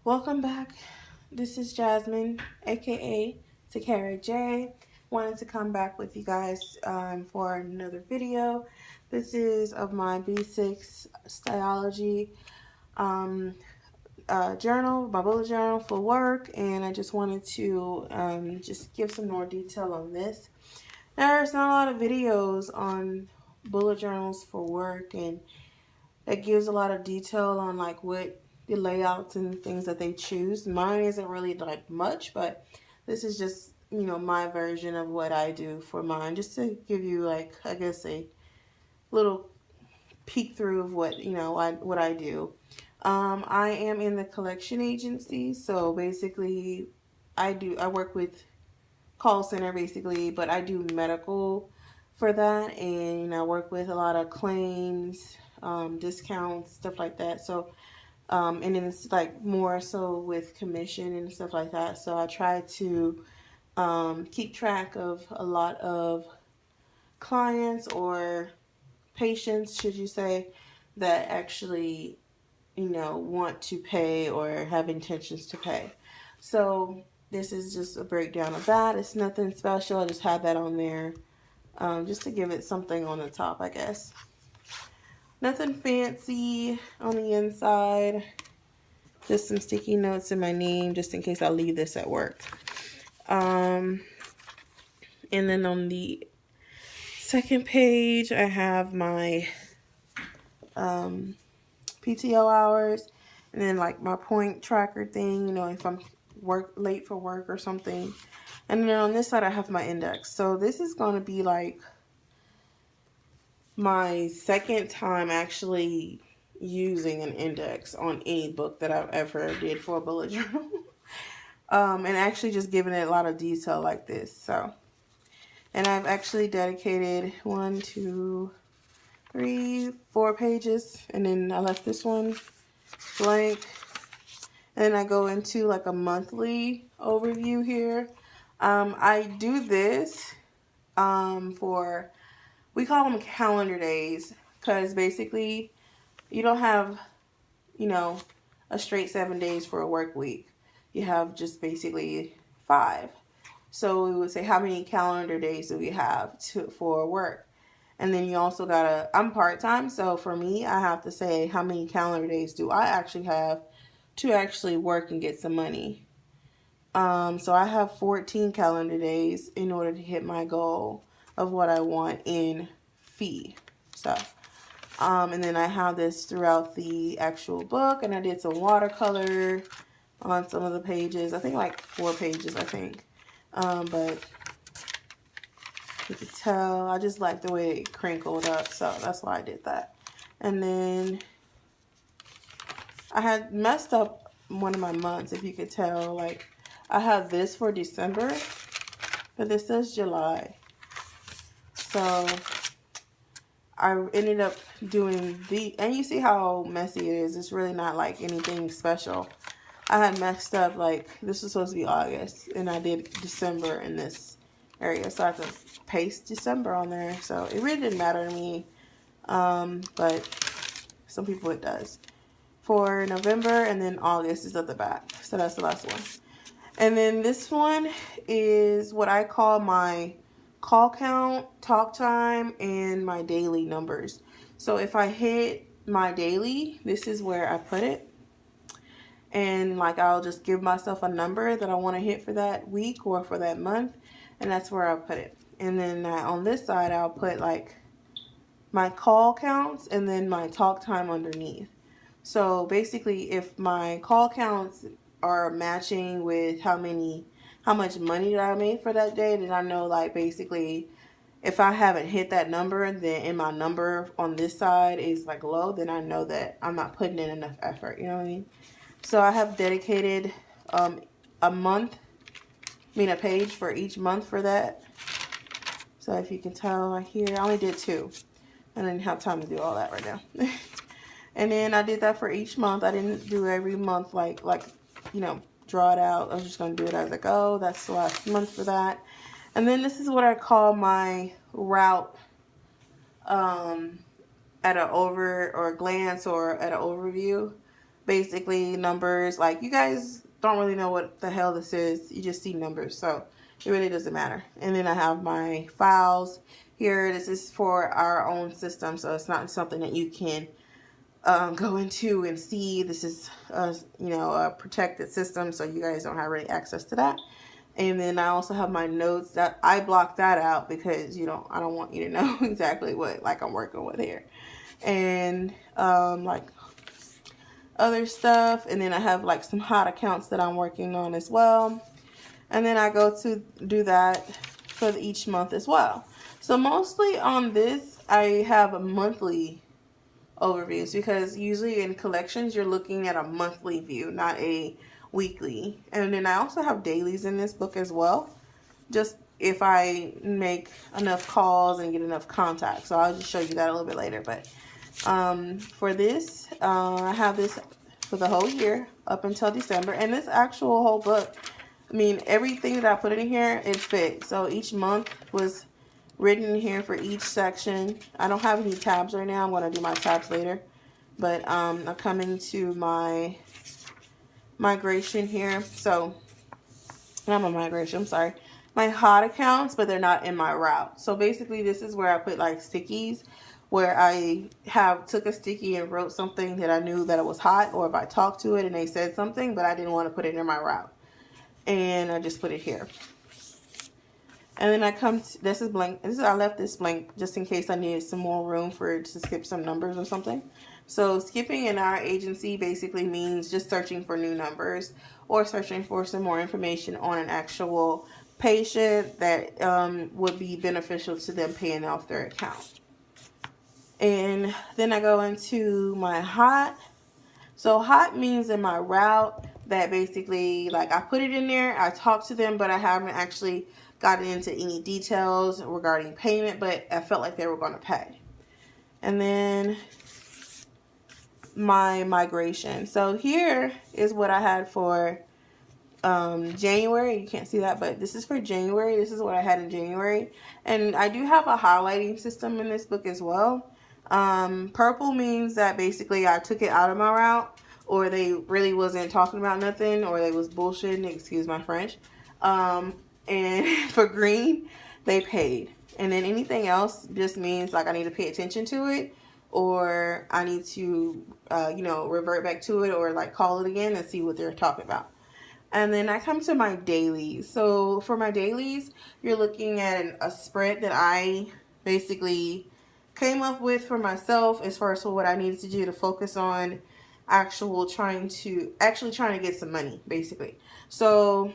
Welcome back. This is Jasmine, aka Takara J. Wanted to come back with you guys for another video. This is of my B6 stalogy um, journal, my bullet journal for work, and I just wanted to just give some more detail on this. There's not a lot of videos on bullet journals for work, and it gives a lot of detail on like what the layouts and things that they choose. Mine isn't really like much, but this is just, my version of what I do for mine, just to give you like, I guess, a little peek through of what, what I do. I am in the collection agency, so basically I work with call center basically, but I do medical for that, and I work with a lot of claims, discounts, stuff like that. So and then it's like more so with commission and stuff like that. So I try to keep track of a lot of clients or patients, should you say, that actually, want to pay or have intentions to pay. So this is just a breakdown of that. It's nothing special. I just have that on there just to give it something on the top, I guess. Nothing fancy on the inside. Just some sticky notes in my name just in case I leave this at work. And then on the second page, I have my PTO hours, and then like my point tracker thing, if I'm late for work or something. And then on this side, I have my index. So this is going to be like my second time actually using an index on any book that I've ever did for a bullet journal. And actually just giving it a lot of detail like this. So, and I've actually dedicated 1, 2, 3, 4 pages, and then I left this one blank. And then I go into like a monthly overview here. I do this for, we call them calendar days, because basically you don't have, a straight 7 days for a work week. You have just basically 5. So we would say, how many calendar days do we have for work? And then you also gotta, I'm part-time, so for me, I have to say, how many calendar days do I actually have to actually work and get some money? So I have 14 calendar days in order to hit my goal of what I want in fee stuff. And then I have this throughout the actual book, and I did some watercolor on some of the pages. I think like 4 pages, I think. But you could tell, I just like the way it crinkled up, so that's why I did that. And then I had messed up one of my months, if you could tell. Like, I have this for December, but this says July. So I ended up doing and you see how messy it is. It's really not like anything special. I had messed up, like, this was supposed to be August, and I did December in this area, so I had to paste December on there. So it really didn't matter to me, but some people it does. For November, and then August is at the back, so that's the last one. And then this one is what I call my call count, talk time, and my daily numbers. So if I hit my daily, this is where I put it. And like, I'll just give myself a number that I want to hit for that week or for that month, and that's where I'll put it. And then on this side, I'll put like my call counts and then my talk time underneath. So basically, if my call counts are matching with how much money that I made for that day, then I know, like, basically, if I haven't hit that number, then and my number on this side is like low, then I know that I'm not putting in enough effort. You know what I mean? So I have dedicated a page for each month for that. So if you can tell right here, I only did 2. I didn't have time to do all that right now. And then I did that for each month. I didn't do every month like draw it out. I was just going to do it as I go. That's the last month for that. And then this is what I call my route at an glance or at an overview. basically numbers. Like, you guys don't really know what the hell this is. You just see numbers. So it really doesn't matter. And then I have my files here. This is for our own system. So it's not something that you can go into and see. This is a protected system, so you guys don't have really access to that. And then I also have my notes that I blocked that out because I don't want you to know exactly what I'm working with here, and like other stuff. And then I have like some hot accounts that I'm working on as well, and then I go to do that for each month as well. So mostly on this I have a monthly overviews, because usually in collections you're looking at a monthly view, not a weekly. And then I also have dailies in this book as well, just if I make enough calls and get enough contacts. So I'll just show you that a little bit later. But for this, I have this for the whole year up until December. And this actual whole book, I mean, everything that I put in here, it fit. So each month was written here for each section. I don't have any tabs right now. I'm going to do my tabs later. But I'm coming to my migration here. So, not my migration, I'm sorry. My hot accounts, but they're not in my route. So basically this is where I put like stickies, where I took a sticky and wrote something that I knew that it was hot, or if I talked to it and they said something, but I didn't want to put it in my route. And I just put it here. And then I come to, this is blank. I left this blank just in case I needed some more room for it to skip some numbers or something. So skipping in our agency basically means just searching for new numbers, or searching for some more information on an actual patient that would be beneficial to them paying off their account. And then I go into my hot. So hot means in my route that basically, like, I put it in there, I talked to them, but I haven't actually gotten into any details regarding payment, but I felt like they were going to pay. And then my migration. So here is what I had for January. You can't see that, but this is for January. This is what I had in January. And I do have a highlighting system in this book as well. Purple means that basically I took it out of my route, or they really wasn't talking about nothing, or they was bullshitting, excuse my French. And for green, they paid. And then anything else just means like I need to pay attention to it, or I need to, revert back to it, or like call it again and see what they're talking about. And then I come to my dailies. So for my dailies, you're looking at a spread that I basically came up with for myself as far as what I needed to do to focus on actually trying to get some money, basically. So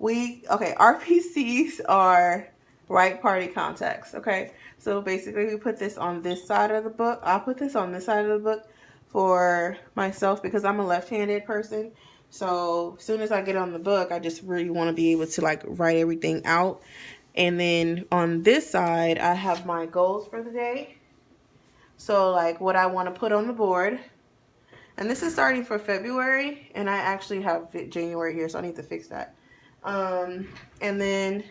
RPCs are right party contacts, okay? So basically we put this on this side of the book. I'll put this on this side of the book for myself because I'm a left-handed person. So as soon as I get on the book, I just really want to be able to like write everything out. And then on this side, I have my goals for the day. So like what I want to put on the board. And this is starting for February, and I actually have January here, so I need to fix that. And then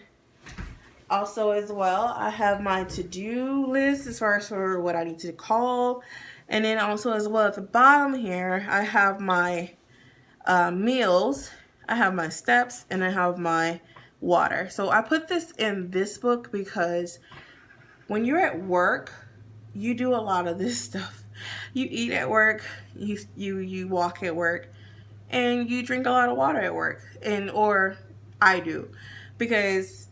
also as well, I have my to-do list as far as for what I need to call. And then also as well at the bottom here, I have my meals, I have my steps, and I have my water. So I put this in this book because when you're at work, you do a lot of this stuff. You eat at work, you walk at work, and you drink a lot of water at work. Or I do, because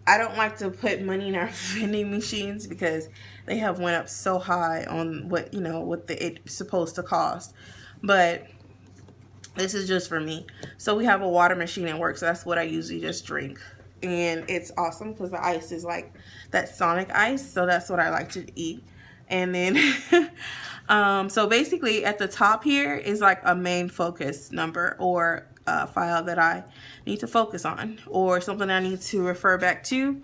I don't like to put money in our vending machines because they have went up so high on what it's supposed to cost. But this is just for me. So we have a water machine at work, so that's what I usually just drink. And it's awesome because the ice is like that Sonic ice, so that's what I like to eat. And then so basically at the top here is like a main focus number, or a file that I need to focus on, or something I need to refer back to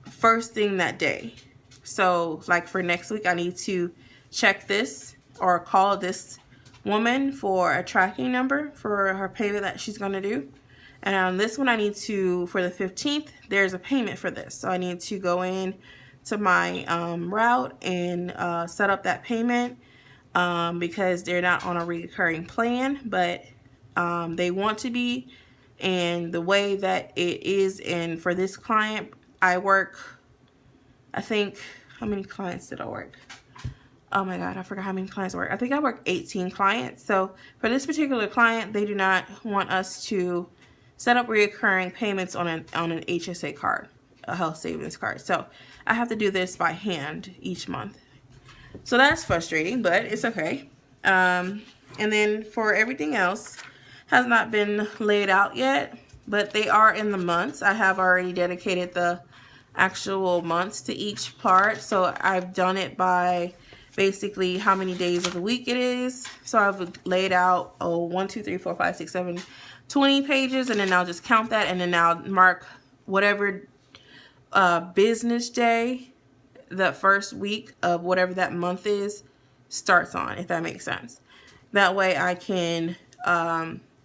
first thing that day. So like for next week, I need to check this or call this woman for a tracking number for her payment that she's going to do. And on this one, I need to, for the 15th, there's a payment for this. So I need to go in to my route and set up that payment. because they're not on a recurring plan, but they want to be. And the way that it is, and for this client, I work, I think, how many clients did I work? Oh my God, I forgot how many clients I work. I think I work 18 clients. So for this particular client, they do not want us to set up recurring payments on an HSA card, a health savings card. So I have to do this by hand each month. So that's frustrating, but it's okay. And then for everything else, has not been laid out yet, but they are in the months. I have already dedicated the actual months to each part. So I've done it by basically how many days of the week it is. So I've laid out 1, 2, 3, 4, 5, 6, 7, 20 pages, and then I'll just count that, and then I'll mark whatever business day the first week of whatever that month is starts on, if that makes sense. That way I can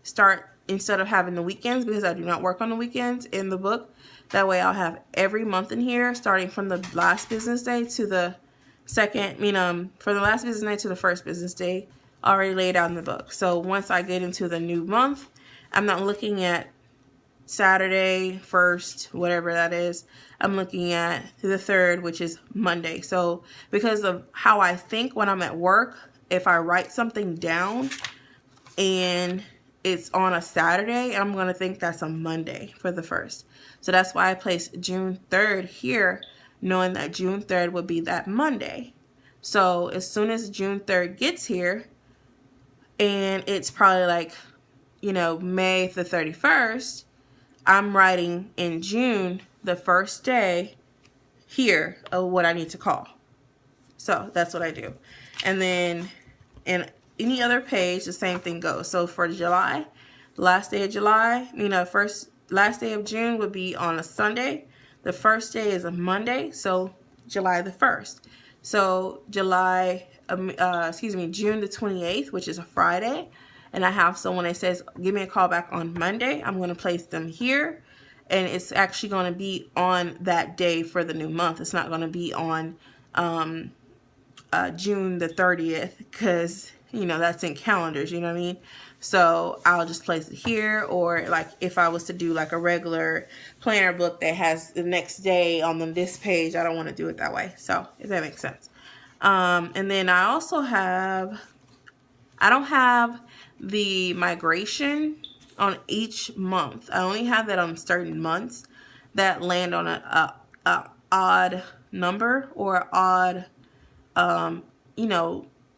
start, instead of having the weekends, because I do not work on the weekends in the book. That way I'll have every month in here, starting from the last business day to the second, from the last business day to the first business day, already laid out in the book. So once I get into the new month, I'm not looking at Saturday, 1st, whatever that is. I'm looking at the 3rd, which is Monday. So because of how I think when I'm at work, if I write something down and it's on a Saturday, I'm going to think that's a Monday for the 1st. So that's why I placed June 3rd here, knowing that June 3rd would be that Monday. So as soon as June 3rd gets here, and it's probably like, May the 31st, I'm writing in June the 1st day here of what I need to call. So that's what I do. And then in any other page, the same thing goes. So for July, last day of July, last day of June would be on a Sunday. The first day is a Monday, so July the 1st. So June the 28th, which is a Friday, and I have someone that says, give me a call back on Monday. I'm going to place them here, and it's actually going to be on that day for the new month. It's not going to be on June the 30th, because that's in calendars, you know what I mean? So I'll just place it here, or like if I was to do like a regular planner book that has the next day on this page, I don't want to do it that way. So if that makes sense. And then I also I don't have the migration on each month. I only have that on certain months that land on a odd number or odd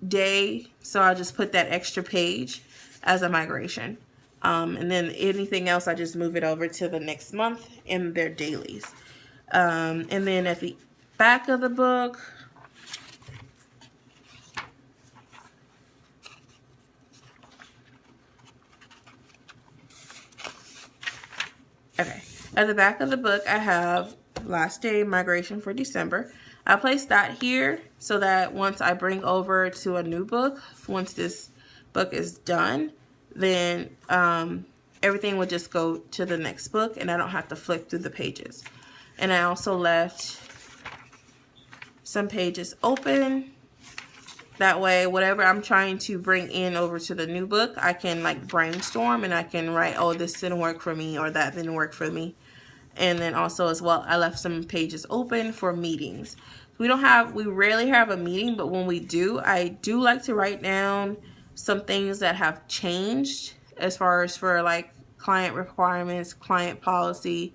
day. So I'll just put that extra page as a migration. And then anything else, I just move it over to the next month in their dailies. And then at the back of the book, at the back of the book, I have last day migration for December. I placed that here so that once I bring over to a new book, once this book is done, then everything would just go to the next book and I don't have to flip through the pages. And I also left some pages open. That way, whatever I'm trying to bring in over to the new book, I can like brainstorm and I can write, oh, this didn't work for me or that didn't work for me. And then also as well, I left some pages open for meetings. We rarely have a meeting, but when we do, I do like to write down some things that have changed as far as for like client requirements, client policy,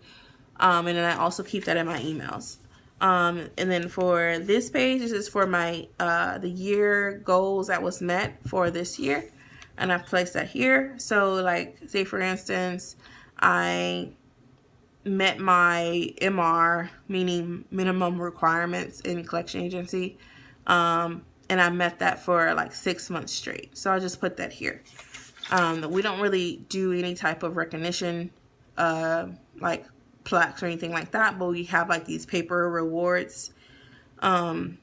and then I also keep that in my emails. And then for this page, this is for my the year goals that was met for this year, and I've placed that here. So like, say for instance, I met my MR, meaning minimum requirements in collection agency, and I met that for like 6 months straight. So I'll just put that here. We don't really do any type of recognition, like plaques or anything like that, but we have like these paper rewards that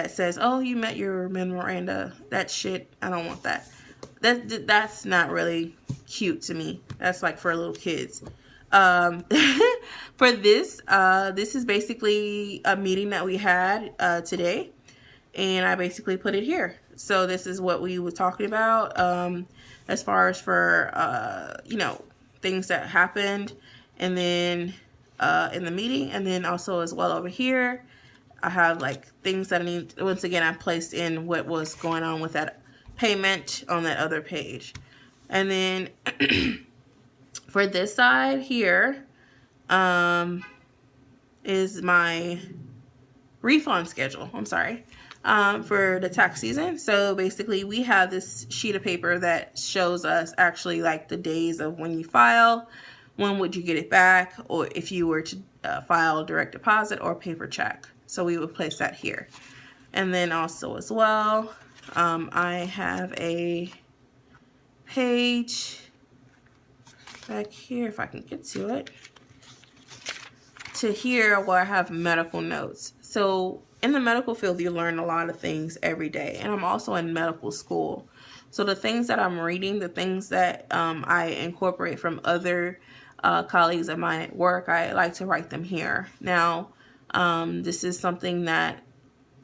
says, oh, you met your memoranda. That shit, I don't want that. That's not really cute to me. That's like for little kids. For this is basically a meeting that we had today, and I basically put it here. So this is what we were talking about as far as for, you know, things that happened, and then in the meeting, and then also as well over here, I have like things that I need. Once again, I placed in what was going on with that payment on that other page. And then for this side here is my refund schedule. I'm sorry. For the tax season. So basically we have this sheet of paper that shows us actually like the days of when you file, when would you get it back, or if you were to file direct deposit or paper check. So we would place that here. And then also as well, I have a page back here, if I can get to it, to here where I have medical notes. So in the medical field, you learn a lot of things every day. And I'm also in medical school. So the things that I'm reading, the things that I incorporate from other colleagues of mine at work, I like to write them here. Now, this is something that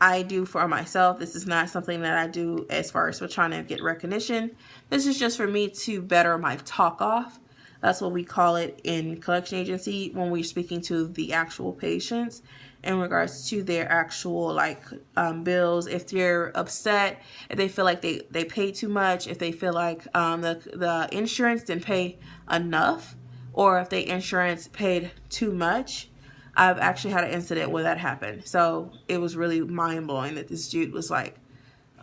I do for myself. This is not something that I do as far as for trying to get recognition. This is just for me to better my talk off. That's what we call it in collection agency when we're speaking to the actual patients in regards to their actual like bills. If they're upset, if they feel like they pay too much, if they feel like the insurance didn't pay enough, or if the insurance paid too much. I've actually had an incident where that happened. So it was really mind-blowing that this dude was like,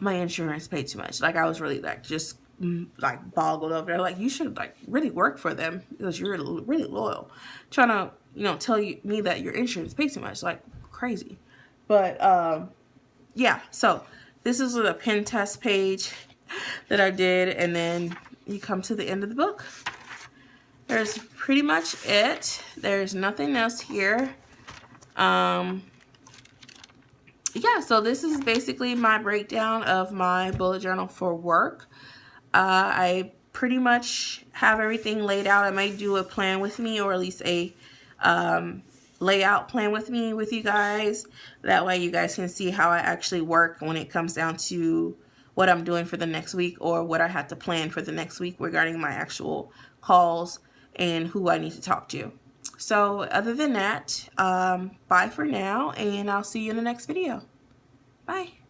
my insurance paid too much. Like I was really like just like boggled over there. Like you should like really work for them because you're really loyal. Trying to, you know, tell me that your insurance pays too much. Like crazy. But yeah, so this is a pen test page that I did, and then you come to the end of the book. There's pretty much it. There's nothing else here. Yeah, so this is basically my breakdown of my bullet journal for work. I pretty much have everything laid out. I may do a plan with me, or at least a layout plan with me with you guys. That way you guys can see how I actually work when it comes down to what I'm doing for the next week, or what I have to plan for the next week regarding my actual calls and who I need to talk to. So other than that, bye for now, and I'll see you in the next video. Bye.